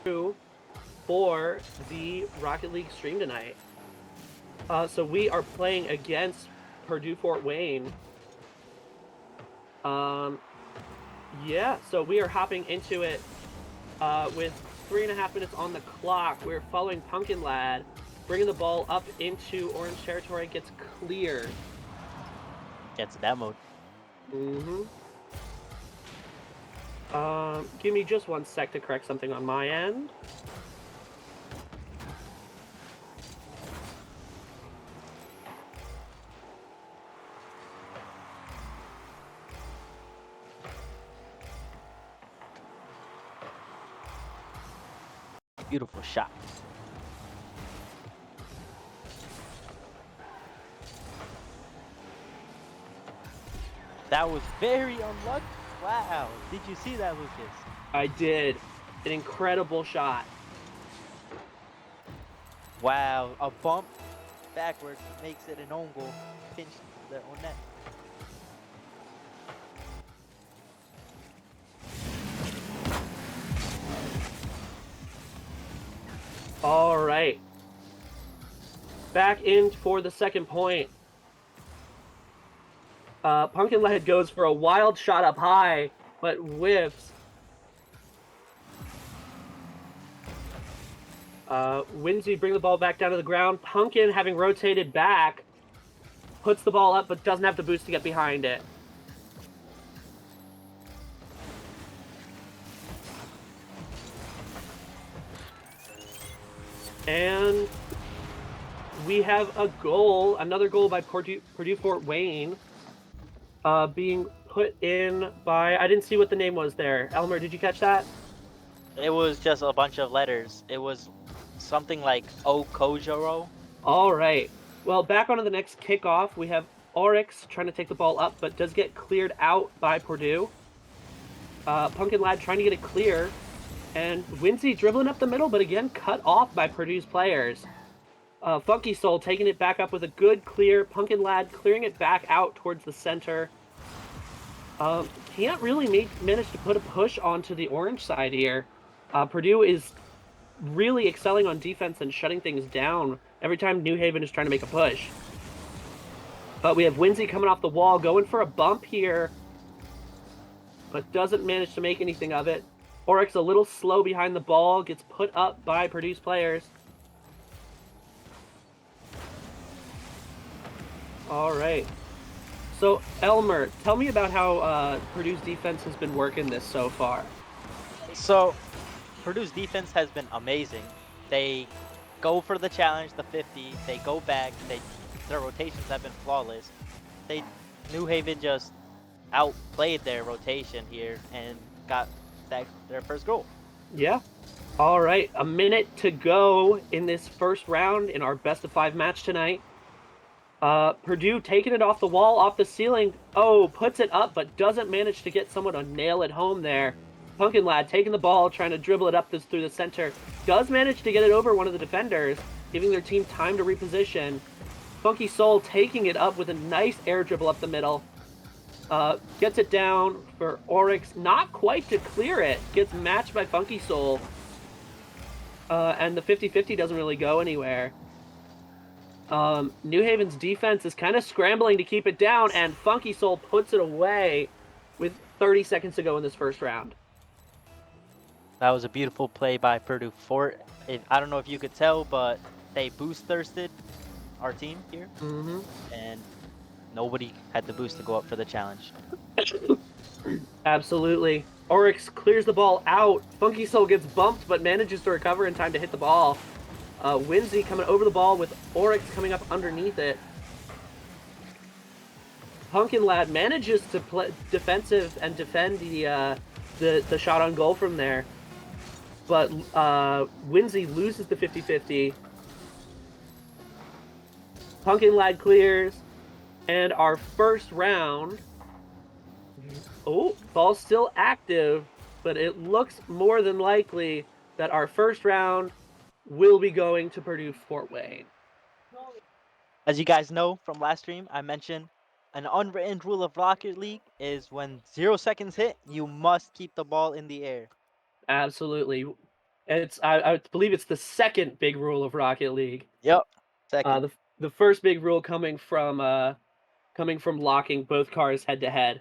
for the Rocket League stream tonight. So we are playing against Purdue Fort Wayne. Yeah, so we are hopping into it with 3.5 minutes on the clock. We're following Pumpkin Lad, bringing the ball up into orange territory, gets cleared. Gets demoed. Give me just 1 sec to correct something on my end. Beautiful shot. That was very unlucky. Wow. Did you see that, Lucas? I did. An incredible shot. Wow. A bump backwards makes it an own goal. Pinch the own net. All right. Back in for the second point. Pumpkin Lad goes for a wild shot up high, but whiffs. Winsy bring the ball back down to the ground. Pumpkin, having rotated back, puts the ball up but doesn't have the boost to get behind it. And we have a goal, another goal by Purdue Fort Wayne, being put in by, I didn't see what the name was there. Elmer, did you catch that? It was just a bunch of letters. It was something like Okojoro. All right. Well, back onto the next kickoff, we have Oryx trying to take the ball up, but does get cleared out by Purdue. Pumpkin Lad trying to get it clear, and Winsy dribbling up the middle, but again cut off by Purdue's players. Funky Soul taking it back up with a good clear. Pumpkin Lad clearing it back out towards the center. Can't really manage to put a push onto the orange side here. Purdue is really excelling on defense and shutting things down every time New Haven is trying to make a push. But we have Winsy coming off the wall, going for a bump here, but doesn't manage to make anything of it. Oryx a little slow behind the ball, gets put up by Purdue's players. All right. So, Elmer, tell me about how Purdue's defense has been working this so far. So, Purdue's defense has been amazing. They go for the challenge, the 50. They go back. Their rotations have been flawless. New Haven just outplayed their rotation here and got their first goal. Yeah. All right. A minute to go in this first round in our best of 5 match tonight. Purdue taking it off the wall, off the ceiling. Oh, puts it up, but doesn't manage to get someone to nail it home there. Pumpkin Lad taking the ball, trying to dribble it up through the center. Does manage to get it over one of the defenders, giving their team time to reposition. Funky Soul taking it up with a nice air dribble up the middle. Gets it down for Oryx. Not quite to clear it. Gets matched by Funky Soul. And the 50-50 doesn't really go anywhere. New Haven's defense is kind of scrambling to keep it down, and Funky Soul puts it away with 30 seconds to go in this first round. That was a beautiful play by Purdue Fort. I don't know if you could tell, but they boost thirsted our team here, and nobody had the boost to go up for the challenge. Absolutely. Oryx clears the ball out. Funky Soul gets bumped, but manages to recover in time to hit the ball. Winsy coming over the ball with Oryx coming up underneath it. Pumpkin Lad manages to play defensive and defend the shot on goal from there. But Winsy loses the 50-50. Pumpkin Lad clears. And our first round. Oh, ball's still active, but it looks more than likely that our first round will be going to Purdue Fort Wayne. As you guys know from last stream, I mentioned an unwritten rule of Rocket League is when 0 seconds hit, you must keep the ball in the air. Absolutely. I believe it's the second big rule of Rocket League. Yep. Uh, Second. the the first big rule coming from locking both cars head to head.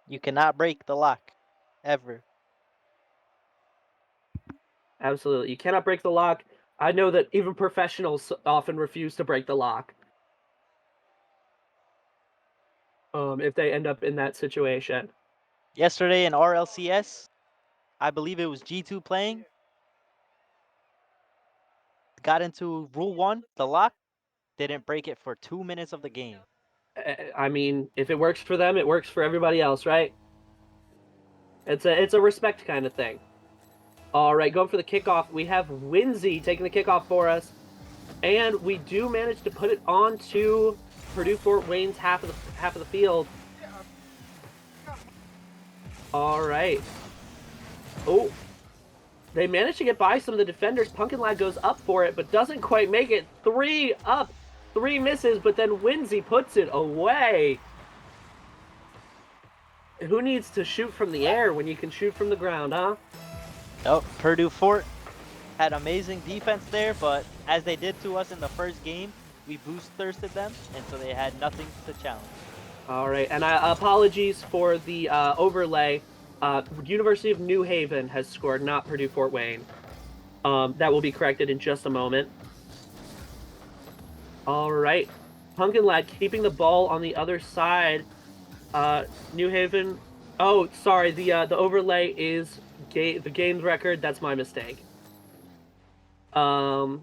You cannot break the lock. Ever. Absolutely, you cannot break the lock. I know that even professionals often refuse to break the lock. If they end up in that situation. Yesterday in RLCS, I believe it was G2 playing. Got into rule 1, the lock. Didn't break it for 2 minutes of the game. I mean, if it works for them, it works for everybody else, right? It's a respect kind of thing. All right, going for the kickoff. We have Winsy taking the kickoff for us, and we do manage to put it onto Purdue Fort Wayne's half of the field. All right. Oh, they managed to get by some of the defenders. Pumpkin Lad goes up for it, but doesn't quite make it. 3 up, 3 misses, but then Winsy puts it away. Who needs to shoot from the air when you can shoot from the ground, huh? Nope. Purdue Fort had amazing defense there, but as they did to us in the first game, we boost thirsted them, and so they had nothing to challenge. All right, and apologies for the overlay. University of New Haven has scored, not Purdue Fort Wayne. That will be corrected in just a moment. All right, Pumpkin Lad keeping the ball on the other side. New Haven. Oh, sorry. The overlay is the game's record. That's my mistake. All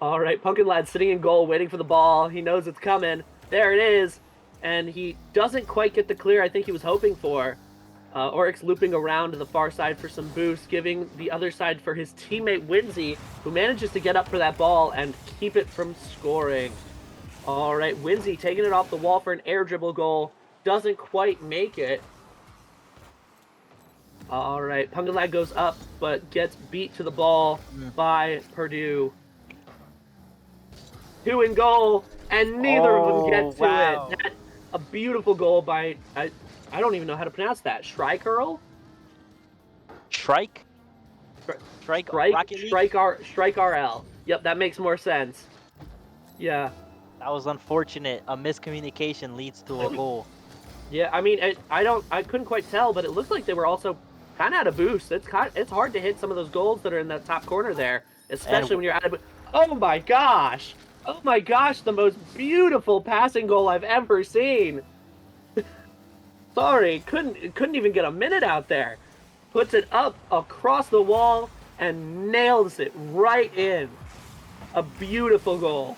right, Pumpkin Lad sitting in goal, waiting for the ball. He knows it's coming. There it is, and he doesn't quite get the clear I think he was hoping for. Oryx looping around to the far side for some boost, giving the other side for his teammate Winsy, who manages to get up for that ball and keep it from scoring. All right, Winsy taking it off the wall for an air dribble goal. Doesn't quite make it. All right, Pumpkin Lad goes up, but gets beat to the ball by Purdue. 2 in goal, and neither of them get to wow. it. That's a beautiful goal by, I don't even know how to pronounce that. Shrike? Shrike? Shrike Rocket League? Strike RL. Yep, that makes more sense. Yeah. That was unfortunate. A miscommunication leads to a goal. Yeah, I mean, I couldn't quite tell, but it looked like they were also kind of out of boost. It's hard to hit some of those goals that are in that top corner there, especially when you're out of boost. Oh my gosh! Oh my gosh, the most beautiful passing goal I've ever seen. Sorry, couldn't even get a minute out there. Puts it up across the wall and nails it right in. A beautiful goal.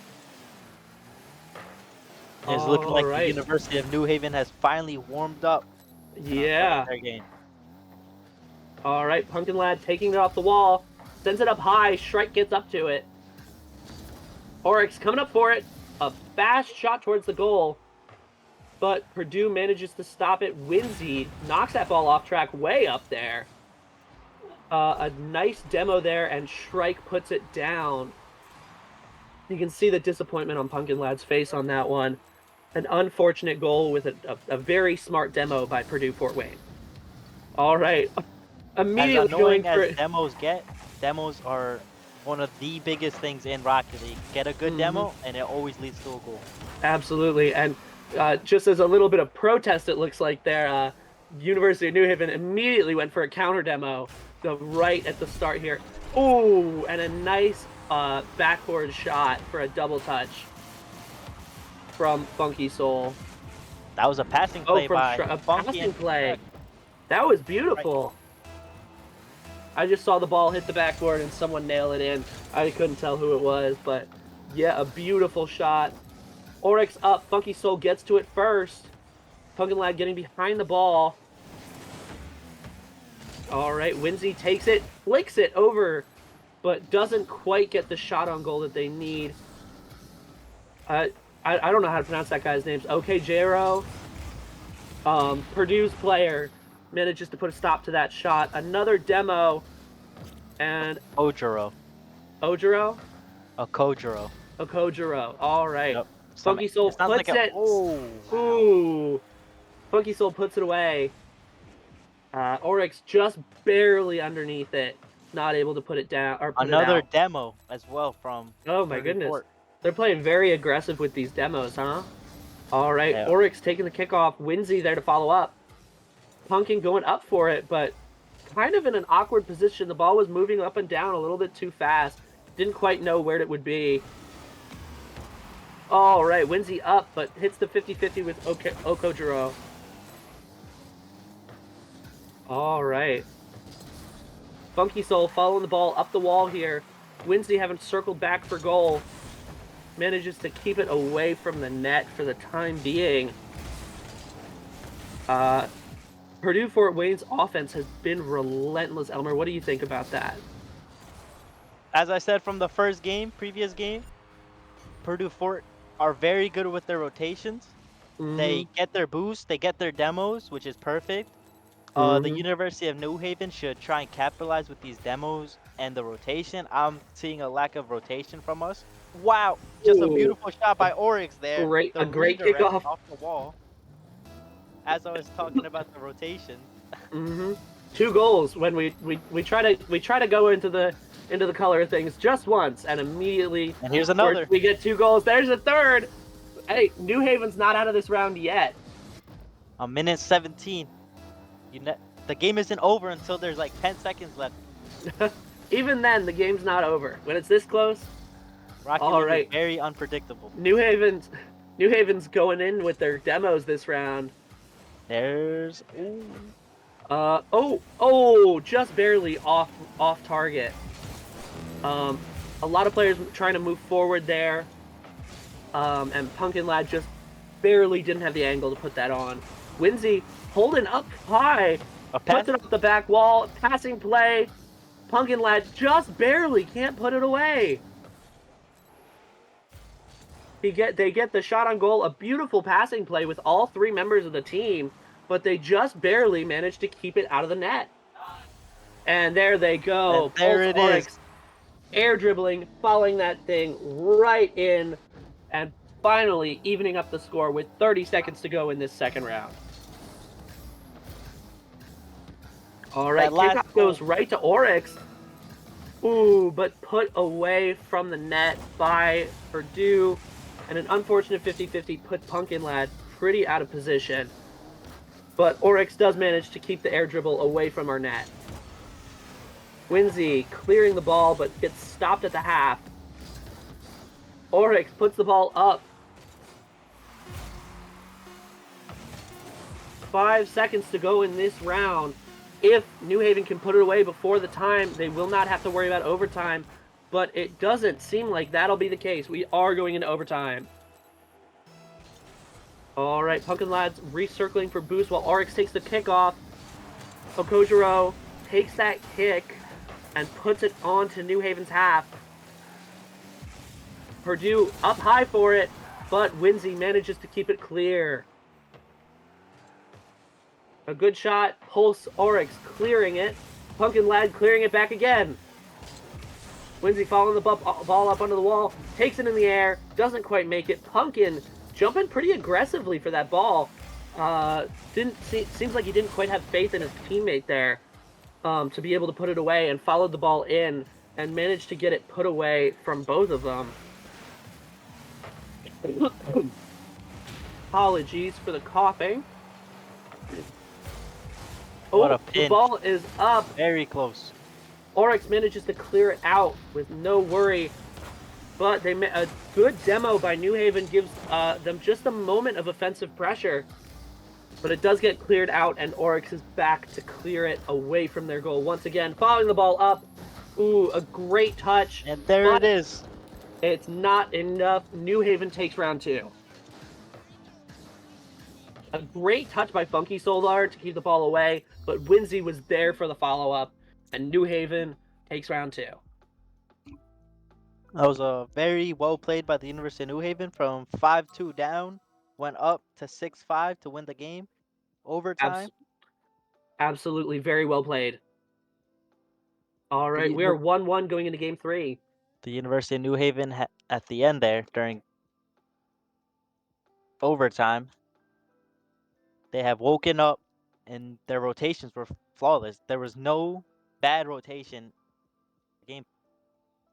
It's looking like right. the University of New Haven has finally warmed up. Yeah. Their game. All right, Pumpkin Lad taking it off the wall. Sends it up high. Shrike gets up to it. Oryx coming up for it. A fast shot towards the goal. But Purdue manages to stop it. Winsy knocks that ball off track way up there. A nice demo there, and Shrike puts it down. You can see the disappointment on Pumpkin Lad's face on that one. An unfortunate goal with a very smart demo by Purdue Fort Wayne. All right. Immediately as annoying going for as demos get, demos are one of the biggest things in Rocket League. Get a good demo, and it always leads to a goal. Absolutely, and just as a little bit of protest, it looks like their University of New Haven immediately went for a counter demo right at the start here. Ooh, and a nice backboard shot for a double touch from Funky Soul. That was a passing play by a Funky passing play. That was beautiful. I just saw the ball hit the backboard and someone nail it in. I couldn't tell who it was, but yeah, a beautiful shot. Oryx up. Funky Soul gets to it first. Pumpkin Lad getting behind the ball. All right, Winsy takes it, flicks it over, but doesn't quite get the shot on goal that they need. I don't know how to pronounce that guy's name. Okay, Jero. Purdue's player manages to put a stop to that shot. Another demo, and Ojiro. Ojiro? Okojiro. All right. Yep. Funky Soul puts it. Oh, wow. Ooh. Funky Soul puts it away. Oryx just barely underneath it. not able to put it down or put it Another out. demo as well from Oh my Purdue goodness. Fort. They're playing very aggressive with these demos, huh? All right, Yeah. Oryx taking the kickoff. Winsy there to follow up. Punkin going up for it, but kind of in an awkward position. The ball was moving up and down a little bit too fast. Didn't quite know where it would be. All right, Winsy up, but hits the 50-50 with Okojiro. All right. Funky Soul following the ball up the wall here. Winsy having circled back for goal. Manages to keep it away from the net for the time being. Purdue Fort Wayne's offense has been relentless. Elmer, what do you think about that? As I said from the previous game, Purdue Fort are very good with their rotations. Mm-hmm. They get their boost, they get their demos, which is perfect. The Mm-hmm. University of New Haven should try and capitalize with these demos and the rotation. I'm seeing a lack of rotation from us. Wow, just a Ooh, beautiful shot a by Oryx there. a The great redirect kickoff. off the wall. As I was talking about the rotations. Mm-hmm. 2 goals when we try to go into the color of things just once, and immediately And here's another. we get 2 goals. There's a third. Hey, New Haven's not out of this round yet. A minute 17. The game isn't over until there's like 10 seconds left. Even then, the game's not over. When it's this close, Rocket all League is right. very unpredictable. New Haven's going in with their demos this round. There's ooh. Just barely off target. Um, a lot of players trying to move forward there. And Pumpkin Lad just barely didn't have the angle to put that on. Winsy holding up high, A pass. puts it off the back wall, passing play. Pumpkin Lad just barely can't put it away. They get the shot on goal, a beautiful passing play with all 3 members of the team, but they just barely managed to keep it out of the net. And there they go. And there Pulse it is. Oryx air dribbling, following that thing right in, and finally evening up the score with 30 seconds to go in this second round. All right, That last kickoff goal. goes right to Oryx. Ooh, but put away from the net by Purdue. And an unfortunate 50-50 put Pumpkin Lad pretty out of position. But Oryx does manage to keep the air dribble away from our net. Winsy clearing the ball, but gets stopped at the half. Oryx puts the ball up. 5 seconds to go in this round. If New Haven can put it away before the time, they will not have to worry about overtime. But it doesn't seem like that'll be the case. We are going into overtime. All right, Pumpkin Lads recircling for boost while Oryx takes the kickoff. Okojiro takes that kick and puts it onto New Haven's half. Purdue up high for it, but Winsy manages to keep it clear. A good shot, Pulse Oryx clearing it. Pumpkin Lad clearing it back again. Winsy following the ball up under the wall, takes it in the air, doesn't quite make it. Pumpkin jumping pretty aggressively for that ball. Seems like he didn't quite have faith in his teammate there to be able to put it away, and followed the ball in and managed to get it put away from both of them. Apologies for the coughing. What a The pinch. ball is up. Very close. Oryx manages to clear it out with no worry. But a good demo by New Haven gives them just a moment of offensive pressure. But it does get cleared out, and Oryx is back to clear it away from their goal once again. Following the ball up. Ooh, a great touch. And there it is. It's not enough. New Haven takes round 2. A great touch by Funky Solar to keep the ball away, but Winsy was there for the follow-up, and New Haven takes round 2. That was a very well played by the University of New Haven from 5-2 down, went up to 6-5 to win the game. Overtime. Absolutely, very well played. All right, The we are 1-1 going into game 3. the University of New Haven at the end there during overtime, they have woken up and their rotations were flawless. There was no bad rotation game.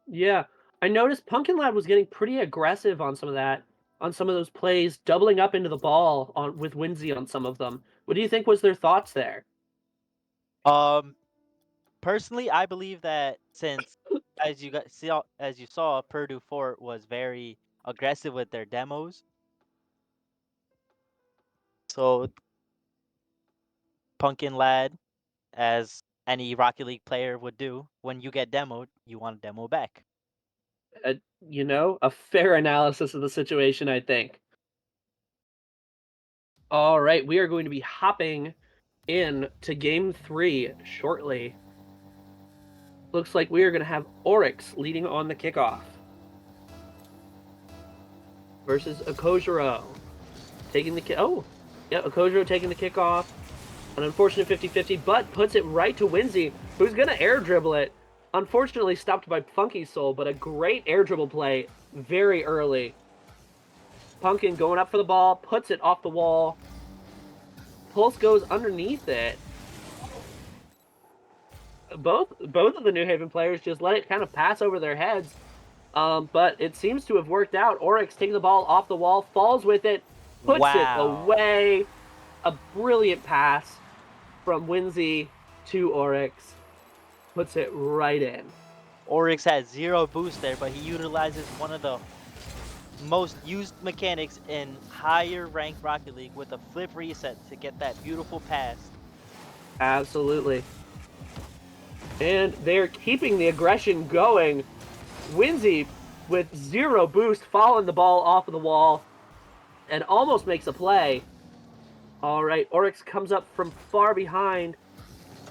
Yeah. I noticed Pumpkin Lad was getting pretty aggressive on some of that, on some of those plays, doubling up into the ball on with Winsy on some of them. What do you think was their thoughts there? Um, Personally, I believe that since as you saw, Purdue Fort was very aggressive with their demos. So Pumpkin Lad, as any Rocket League player would do, when you get demoed, you want to demo back. Uh, a fair analysis of the situation, I think. All right, we are going to be hopping in to game 3 shortly. Looks like we are going to have Oryx leading on the kickoff versus Akojiro taking the Akojiro taking the kickoff. An unfortunate 50-50, but puts it right to Winsy, who's going to air dribble it. Unfortunately stopped by Funky Soul, but a great air dribble play very early. Pumpkin going up for the ball, puts it off the wall. Pulse goes underneath it. Both of the New Haven players just let it kind of pass over their heads. But it seems to have worked out. Oryx taking the ball off the wall, falls with it, puts it Wow. away. A brilliant pass from Winsy to Oryx. Puts it right in. Oryx has 0 boost there, but he utilizes one of the most used mechanics in higher ranked Rocket League with a flip reset to get that beautiful pass. Absolutely. And they're keeping the aggression going. Winsy with 0 boost, following the ball off of the wall and almost makes a play. All right, Oryx comes up from far behind.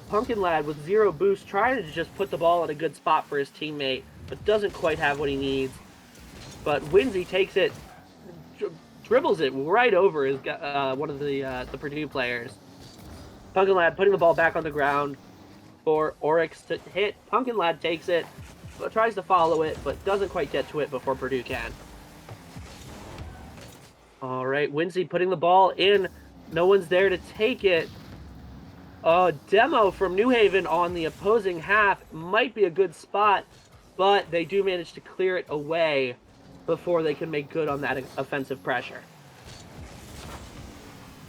Pumpkin Lad with 0 boost, trying to just put the ball in a good spot for his teammate, but doesn't quite have what he needs. But Winsy takes it, dribbles it right over his one of the Purdue players. Pumpkin Lad putting the ball back on the ground for Oryx to hit. Pumpkin Lad takes it, but tries to follow it, but doesn't quite get to it before Purdue can. All right, Winsy putting the ball in. No one's there to take it. A demo from New Haven on the opposing half might be a good spot, but they do manage to clear it away before they can make good on that offensive pressure.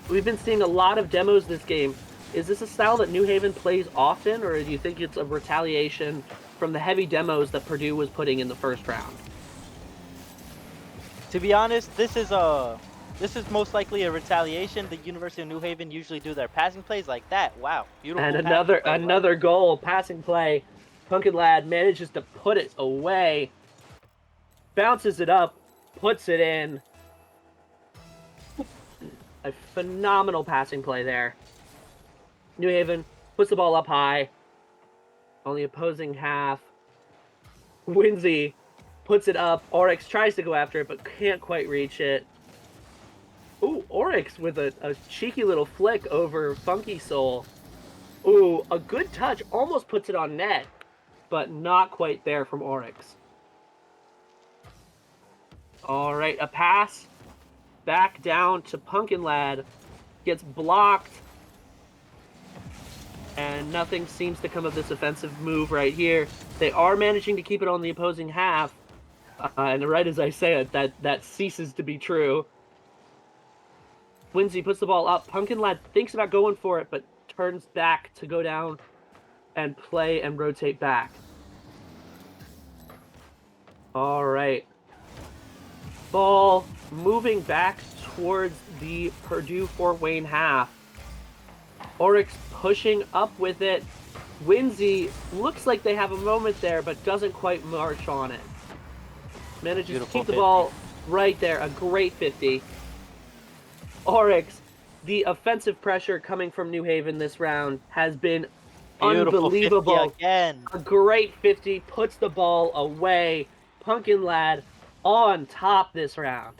We've been seeing a lot of demos this game. Is this a style that New Haven plays often, or do you think it's a retaliation from the heavy demos that Purdue was putting in the first round? To be honest, this is most likely a retaliation. The University of New Haven usually do their passing plays like that. Wow, And beautiful passing play, right? another goal, passing play. Pumpkin Lad manages to put it away, bounces it up, puts it in. A phenomenal passing play there. New Haven puts the ball up high on the opposing half. Winsy puts it up. Oryx tries to go after it, but can't quite reach it. Ooh, Oryx with a cheeky little flick over Funky Soul. Ooh, a good touch. Almost puts it on net, but not quite there from Oryx. All right, a pass back down to Pumpkin Lad. Gets blocked. And nothing seems to come of this offensive move right here. They are managing to keep it on the opposing half. And right as I say it, that ceases to be true. Winsy puts the ball up. Pumpkin Lad thinks about going for it, but turns back to go down and play and rotate back. All right. Ball moving back towards the Purdue Fort Wayne half. Oryx pushing up with it. Winsy looks like they have a moment there, but doesn't quite march on it. Manages Beautiful to keep the 50. ball right there. A great 50. Oryx, the offensive pressure coming from New Haven this round has been Beautiful 50 unbelievable. again. A great 50, puts the ball away. Pumpkin Lad on top this round.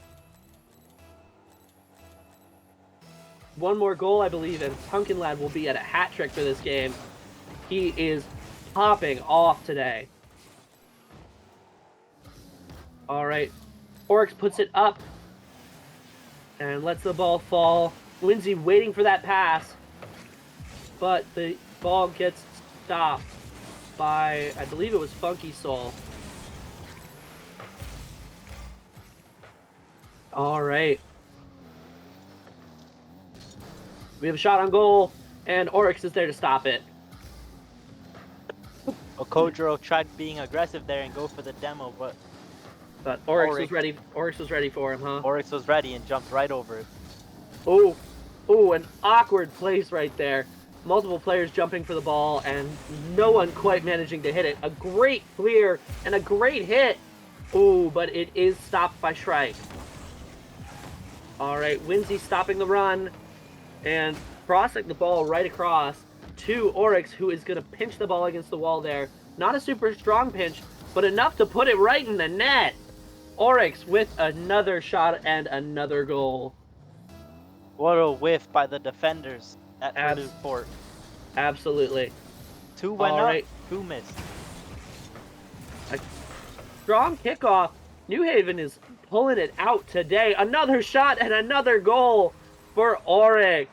One more goal, I believe, and Pumpkin Lad will be at a hat trick for this game. He is popping off today. All right. Oryx puts it up and lets the ball fall. Winsy waiting for that pass, but the ball gets stopped. by, I believe it was Funky Soul. All right. We have a shot on goal, and Oryx is there to stop it. Okodro tried being aggressive there and go for the demo, but But Oryx was ready. Oryx was ready for him, huh? Oryx was ready and jumped right over it. Oh, an awkward place right there. Multiple players jumping for the ball and no one quite managing to hit it. A great clear and a great hit. Oh, but it is stopped by Shrike. All right, Winsy stopping the run and crossing the ball right across to Oryx, who is going to pinch the ball against the wall there. Not a super strong pinch, but enough to put it right in the net. Oryx with another shot and another goal. What a whiff by the defenders at Purdue Fort. Absolutely. 2 went up, 2 missed. A strong kickoff. New Haven is pulling it out today. Another shot and another goal for Oryx.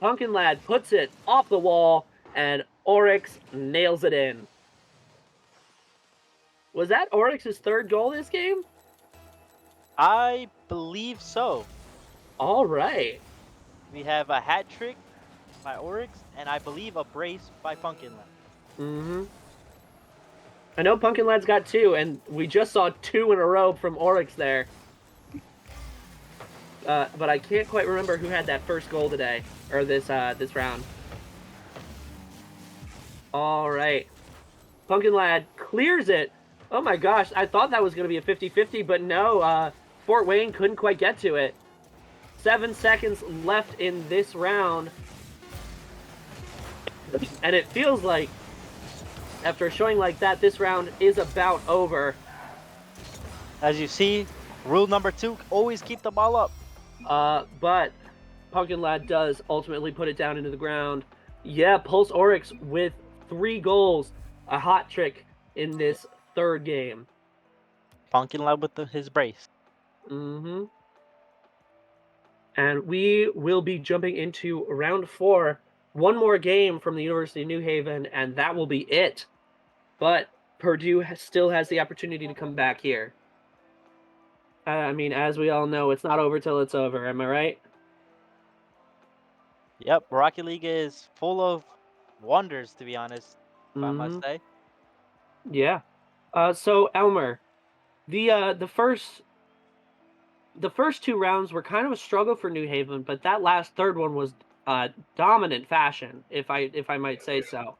Pumpkin Lad puts it off the wall, and Oryx nails it in. Was that Oryx's third goal this game? I believe so. All right. We have a hat trick by Oryx, and I believe a brace by Pumpkin Lad. Mm-hmm. I know Pumpkin Lad's got 2, and we just saw 2 in a row from Oryx there. But I can't quite remember who had that first goal today, or this round. All right. Pumpkin Lad clears it. Oh my gosh, I thought that was going to be a 50-50, but no, Fort Wayne couldn't quite get to it. 7 seconds left in this round. And it feels like, after a showing like that, this round is about over. As you see, rule number 2, always keep the ball up. But Pumpkin Lad does ultimately put it down into the ground. Yeah, Pulse Oryx with 3 goals, a hot trick in this third game. Pumpkin Lad with his brace. Mm-hmm. And we will be jumping into round 4. One more game from the University of New Haven, and that will be it. But Purdue still has the opportunity to come back here. I mean, as we all know, it's not over till it's over. Am I right? Yep, Rocket League is full of wonders, to be honest, if I must say. Yeah. So Elmer, the first 2 rounds were kind of a struggle for New Haven, but that last third one was dominant fashion, if I might say so.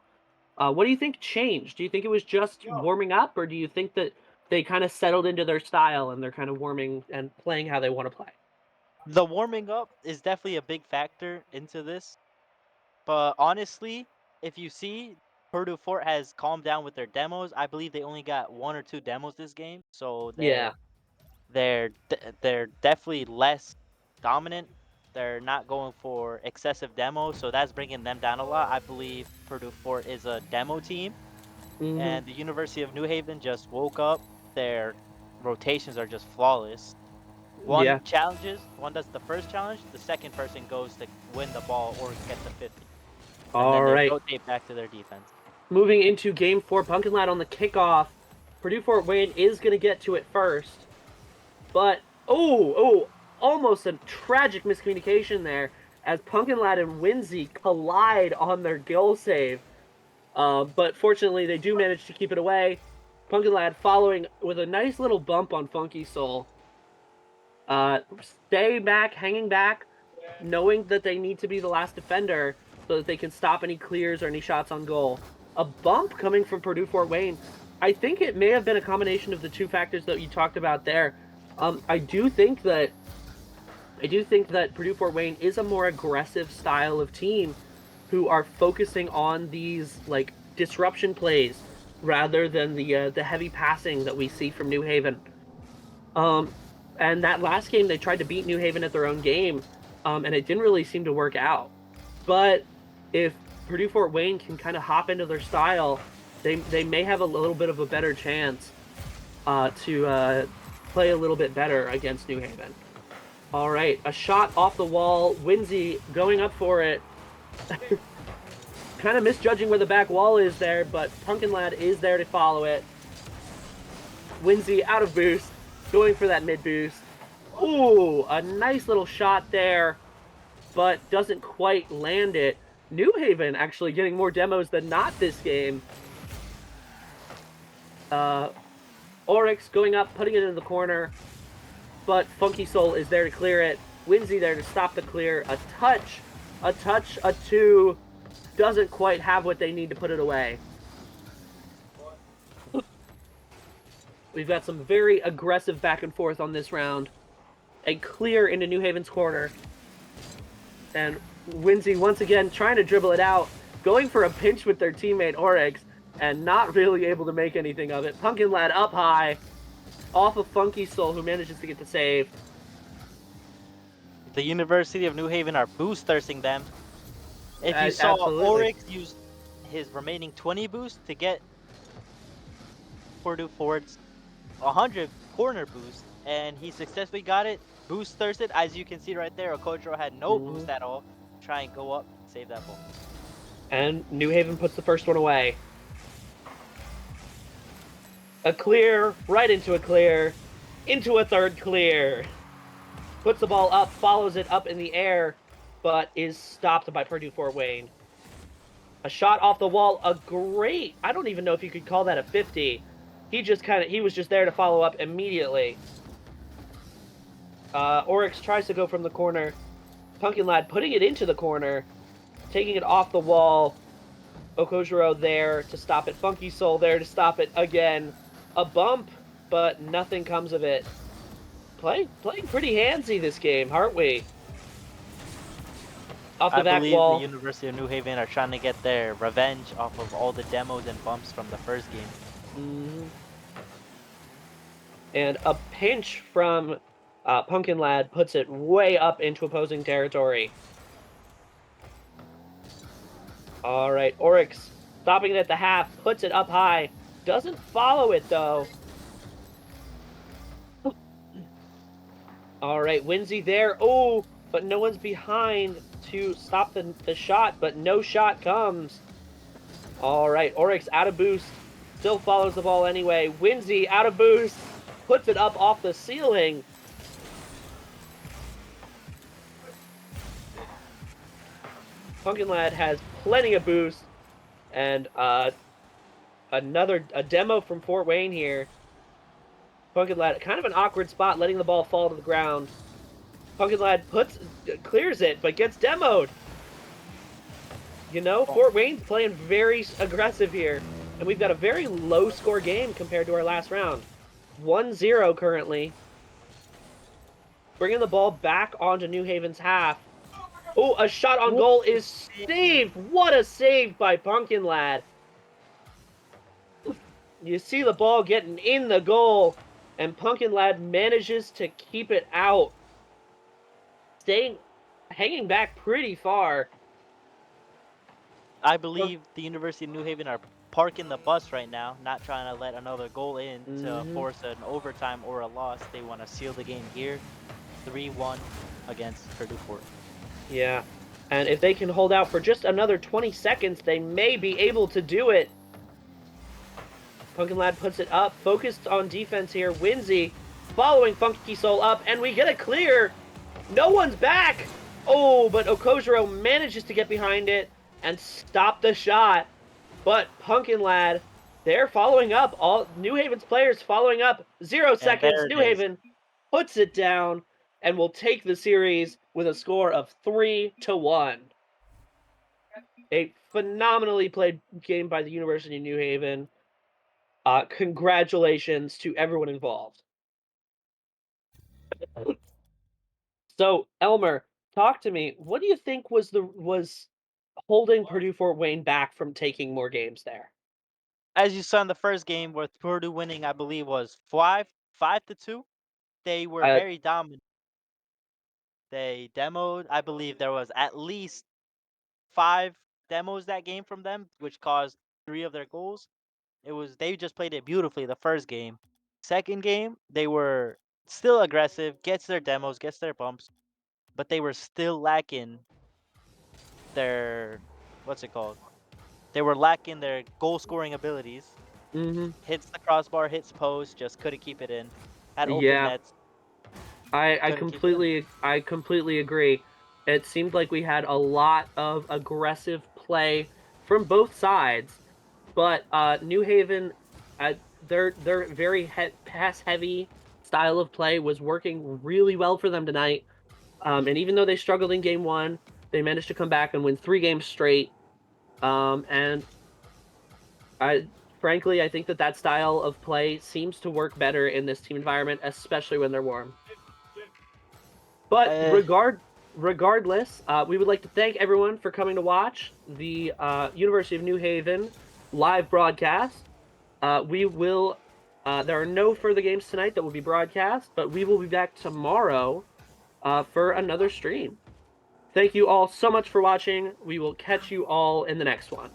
What do you think changed? Do you think it was just warming up, or do you think that they kind of settled into their style and they're kind of warming and playing how they want to play? The warming up is definitely a big factor into this. But honestly, if you see, Purdue Fort has calmed down with their demos. I believe they only got 1 or 2 demos this game, so Yeah. they're definitely less dominant. They're not going for excessive demos, so that's bringing them down a lot. I believe Purdue Fort is a demo team, and the University of New Haven just woke up. Their rotations are just flawless. One challenges, one does the first challenge, the second person goes to win the ball or get the 50. And then they rotate back to their defense. Moving into game 4, Pumpkin Lad on the kickoff. Purdue Fort Wayne is going to get to it first. But, almost a tragic miscommunication there as Pumpkin Lad and Winsy collide on their goal save. But fortunately, they do manage to keep it away. Pumpkin Lad following with a nice little bump on Funky Soul. Stay back, hanging back, knowing that they need to be the last defender so that they can stop any clears or any shots on goal. A bump coming from Purdue Fort Wayne. I think it may have been a combination of the 2 factors that you talked about there. I do think that Purdue Fort Wayne is a more aggressive style of team who are focusing on these like disruption plays rather than the heavy passing that we see from New Haven. And that last game they tried to beat New Haven at their own game, and it didn't really seem to work out. But if Purdue Fort Wayne can kind of hop into their style, they may have a little bit of a better chance to play a little bit better against New Haven. All right, a shot off the wall. Winsy going up for it. kind of misjudging where the back wall is there, but Pumpkin Lad is there to follow it. Winsy out of boost, going for that mid boost. Ooh, a nice little shot there, but doesn't quite land it. New Haven actually getting more demos than not this game. Oryx going up, putting it in the corner, but Funky Soul is there to clear it. Winsy there to stop the clear. A touch, a two. Doesn't quite have what they need to put it away. We've got some very aggressive back and forth on this round. A clear into New Haven's corner. And Winsy once again trying to dribble it out, going for a pinch with their teammate Oryx, and not really able to make anything of it. Pumpkin Lad up high, off of Funky Soul, who manages to get the save. The University of New Haven are boost thirsting them. If you saw Absolutely. Oryx use his remaining 20 boost to get Purdue forwards 100 corner boost, and he successfully got it. Boost thirsted, as you can see right there. Okojiro had no boost at all. Try and go up, save that ball. And New Haven puts the first one away. A clear, right into a clear, into a third clear. Puts the ball up, follows it up in the air, but is stopped by Purdue Fort Wayne. A shot off the wall, a great, I don't even know if you could call that a 50. He was just there to follow up immediately. Oryx tries to go from the corner. Pumpkin Lad putting it into the corner, taking it off the wall. Okojiro there to stop it. Funky Soul there to stop it again. A bump, but nothing comes of it. Playing pretty handsy this game, aren't we? Off the I back believe the wall. University of New Haven are trying to get their revenge off of all the demos and bumps from the first game. And a pinch from Pumpkin Lad puts it way up into opposing territory. All right, Oryx stopping it at the half, puts it up high. Doesn't follow it, though. All right, Winsy there. Oh, but no one's behind to stop the shot, but no shot comes. All right, Oryx out of boost. Still follows the ball anyway. Winsy out of boost. Puts it up off the ceiling. Pumpkin Lad has plenty of boost. And a demo from Fort Wayne here. Pumpkin Lad, kind of an awkward spot, letting the ball fall to the ground. Pumpkin Lad clears it, but gets demoed. You know, Fort Wayne's playing very aggressive here. And we've got a very low score game compared to our last round. 1-0 currently. Bringing the ball back onto New Haven's half. Oh, a shot on goal is saved. What a save by Pumpkin Lad. You see the ball getting in the goal, and Pumpkin Lad manages to keep it out. Hanging back pretty far. I believe the University of New Haven are parking the bus right now, not trying to let another goal in to force an overtime or a loss. They want to seal the game here, 3-1 against Purdue Fort. Yeah, and if they can hold out for just another 20 seconds, they may be able to do it. Pumpkin Lad puts it up, focused on defense here. Winsy following Funky Soul up, and we get a clear. No one's back. Oh, but Okojiro manages to get behind it and stop the shot. But Pumpkin Lad, they're following up. All New Haven's players following up. 0 seconds. New Haven puts it down and will take the series with a score of 3-1. A phenomenally played game by the University of New Haven. Congratulations to everyone involved. So, Elmer, talk to me. What do you think was holding Purdue Fort Wayne back from taking more games there? As you saw in the first game, with Purdue winning, I believe was 5-2. They were Uh, very dominant. They demoed. I believe there was at least 5 demos that game from them, which caused 3 of their goals. They just played it beautifully the first game. Second game, they were still aggressive, gets their demos, gets their bumps, but they were still lacking their what's it called? They were lacking their goal scoring abilities. Hmm. Hits the crossbar, hits post, just couldn't keep it in. Had open Yeah, nets, I couldn't keep it in. completely agree. It seemed like we had a lot of aggressive play from both sides, but New Haven, uh, their very pass heavy style of play was working really well for them tonight. And even though they struggled in game one, they managed to come back and win 3 games straight. And I frankly, I think that that style of play seems to work better in this team environment, especially when they're warm. But Uh, regardless, we would like to thank everyone for coming to watch the University of New Haven live broadcast. We will. There are no further games tonight that will be broadcast, but we will be back tomorrow for another stream. Thank you all so much for watching. We will catch you all in the next one.